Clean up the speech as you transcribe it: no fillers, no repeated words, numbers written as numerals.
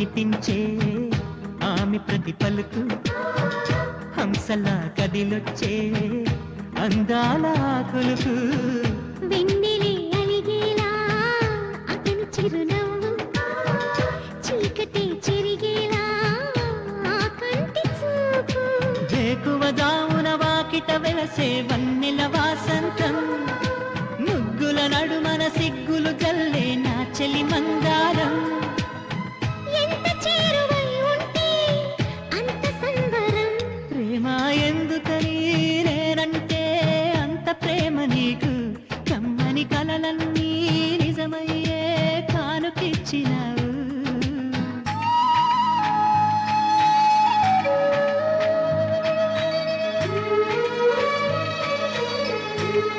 పునితించే ఆమె ప్రతి పలుకు హంసలా కదిలొచ్చే అందాల ఆకులకు వెన్నెలే అలిగేలా అతని చిరునవ్వు చీకటి చెరిగేలా ఆ కంటి చూపు వేకువజామున వాకిట వెలసే వన్నెల వాసంతం ముగ్గుల నడుమన సిగ్గులు జల్లే నా చెలి మందార